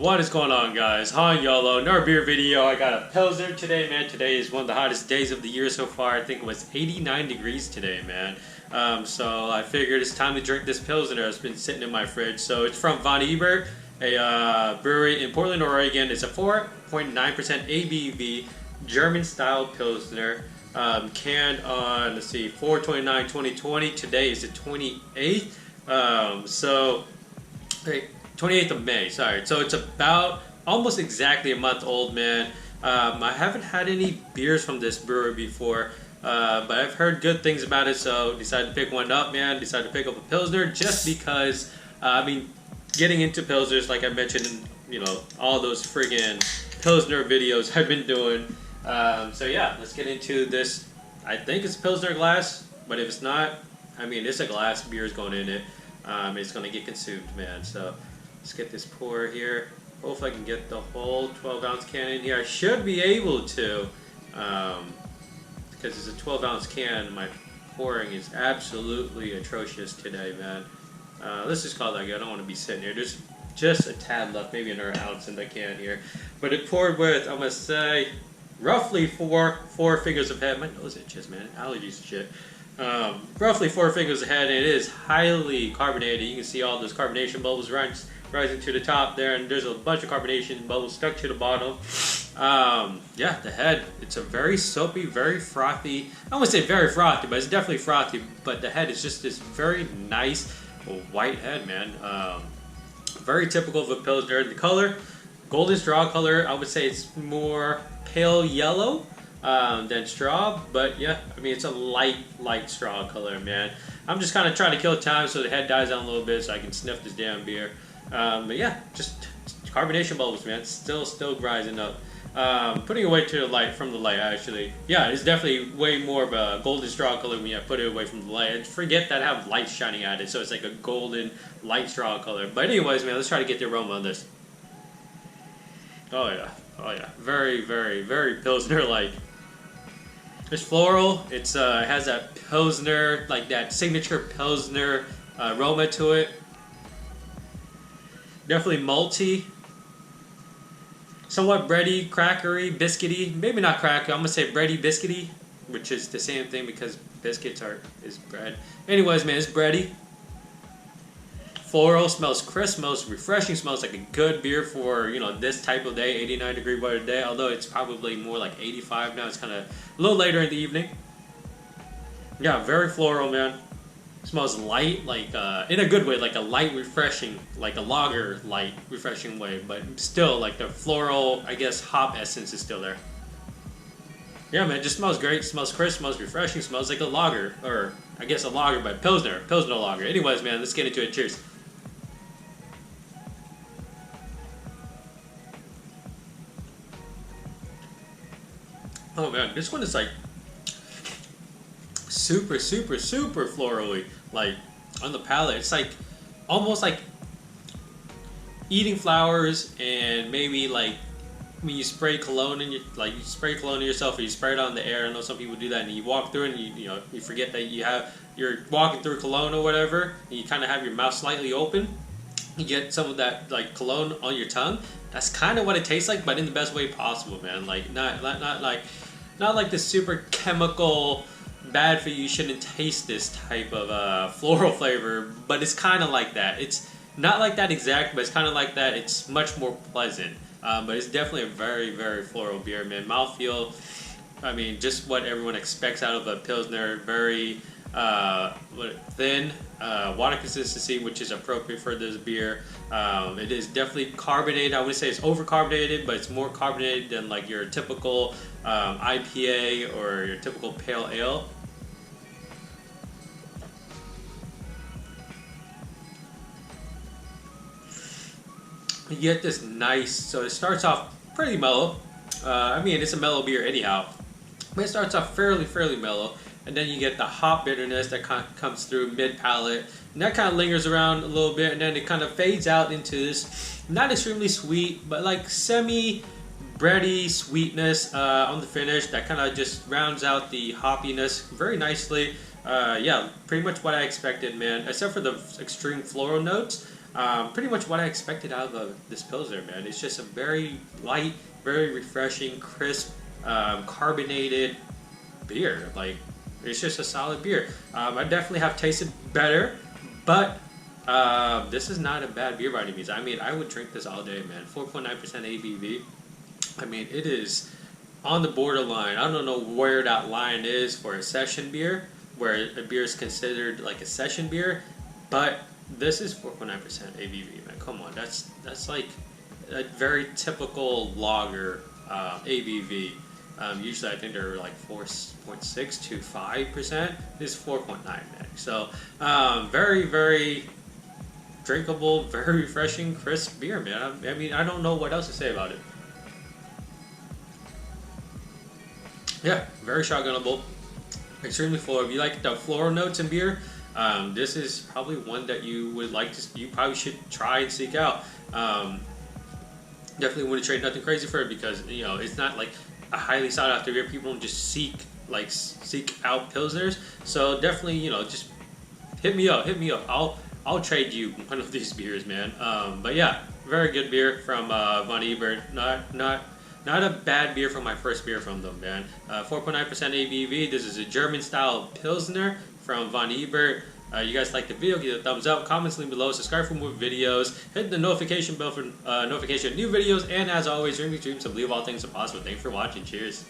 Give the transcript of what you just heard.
What is going on, guys? Han Yolo, another beer video. I got a Pilsner today, man. Today is one of the hottest days of the year so far. I think it was 89 degrees today, man. So I figured it's time to drink this Pilsner. It's been sitting in my fridge. So it's from Ebert, a brewery in Portland, Oregon. It's a 4.9% ABV German-style Pilsner. Canned on, let's see, 4/29/2020. Today is the 28th. 28th of May, sorry. So it's about almost exactly a month old, man. I haven't had any beers from this brewery before, but I've heard good things about it, so decided to pick one up, man. Decided to pick up a Pilsner just because, getting into Pilsners, like I mentioned in, all those friggin' Pilsner videos I've been doing. So yeah, let's get into this. I think it's a Pilsner glass, but if it's not, it's a glass, beer's going in it. It's going to get consumed, man. So let's get this pour here. Hopefully I can get the whole 12-ounce can in here. I should be able to, because it's a 12-ounce can. My pouring is absolutely atrocious today, man. Let's just call that good. I don't want to be sitting here. There's just a tad left, maybe another ounce in the can here. But it poured with, I'm going to say, roughly four fingers of head. My nose itches, man. Allergies and shit. Roughly 4 fingers ahead, and it is highly carbonated. You can see all those carbonation bubbles rising to the top there, and there's a bunch of carbonation bubbles stuck to the bottom. Yeah, the head, it's a very soapy, very frothy. I wouldn't say very frothy, but it's definitely frothy. But the head is just this very nice white head, man. Very typical of a Pilsner. The color, golden straw color, I would say it's more pale yellow than straw, but yeah, it's a light straw color, man. I'm just kind of trying to kill time so the head dies down a little bit so I can sniff this damn beer. But yeah, just carbonation bubbles, man. Still rising up. Putting it away to the light, from the light, actually. Yeah, it's definitely way more of a golden straw color when you put it away from the light. And forget that I have light shining at it, so it's like a golden light straw color. But anyways, man, let's try to get the aroma on this. Oh yeah. Very, very, very Pilsner-like. It's floral. It has that Pilsner, like that signature Pilsner aroma to it. Definitely malty. Somewhat bready, crackery, biscuity. Maybe not cracker. I'm gonna say bready, biscuity, which is the same thing because biscuits is bread. Anyways, man, it's bready. Floral, smells crisp, smells refreshing, smells like a good beer for, this type of day, 89-degree weather day, although it's probably more like 85 now. It's kind of a little later in the evening. Yeah, very floral, man. Smells light, like, in a good way, like a light refreshing, like a lager light refreshing way, but still, like the floral, I guess, hop essence is still there. Yeah, man, it just smells great, smells crisp, smells refreshing, smells like a lager, or I guess a lager, but Pilsner lager. Anyways, man, let's get into it. Cheers. Oh man, this one is like super, super, super florally, like on the palate. It's like almost like eating flowers, and maybe like when you spray cologne and you spray cologne on yourself, or you spray it on the air. I know some people do that, and you walk through it, and you forget that you're walking through cologne or whatever, and you kind of have your mouth slightly open. You get some of that like cologne on your tongue. That's kind of what it tastes like, but in the best way possible, man. Like not like the super chemical, bad for you, shouldn't taste this type of floral flavor, but it's kind of like that. It's not like that exact, but it's kind of like that. It's much more pleasant, but it's definitely a very, very floral beer, man. Mouthfeel, just what everyone expects out of a Pilsner. Very thin, water consistency, which is appropriate for this beer. It is definitely carbonated. I wouldn't say it's over carbonated, but it's more carbonated than like your typical IPA or your typical pale ale. You get this nice, so it starts off pretty mellow. It's a mellow beer anyhow, but it starts off fairly mellow. And then you get the hop bitterness that kind of comes through mid-palate. And that kind of lingers around a little bit. And then it kind of fades out into this not extremely sweet, but like semi-bready sweetness on the finish. That kind of just rounds out the hoppiness very nicely. Yeah, pretty much what I expected, man. Except for the extreme floral notes. Pretty much what I expected out of this Pilsner, man. It's just a very light, very refreshing, crisp, carbonated beer. Like, it's just a solid beer. I definitely have tasted better, but this is not a bad beer by any means. I mean, I would drink this all day, man. 4.9% ABV. I mean, it is on the borderline. I don't know where that line is for a session beer, where a beer is considered like a session beer, but this is 4.9% ABV, man. Come on, that's like a very typical lager ABV. Usually, I think they're like 4.6 to 5%. This is 4.9, man. So, very, very drinkable, very refreshing, crisp beer, man. I mean, I don't know what else to say about it. Yeah, very shotgunnable, extremely floral. If you like the floral notes in beer, this is probably one that you would like to. You probably should try and seek out. Definitely wouldn't trade nothing crazy for it, because it's not like a highly sought after beer. People don't just seek out pilsners. So definitely just hit me up. I'll trade you one of these beers, man. But yeah, very good beer from Von Ebert. Not a bad beer from my first beer from them, man. 4.9% ABV. This is a German-style Pilsner from Von Ebert. You guys like the video, give it a thumbs up, comments leave below, subscribe for more videos, hit the notification bell for notification of new videos, and as always, dream your dreams, so believe all things are possible. Thanks for watching. Cheers.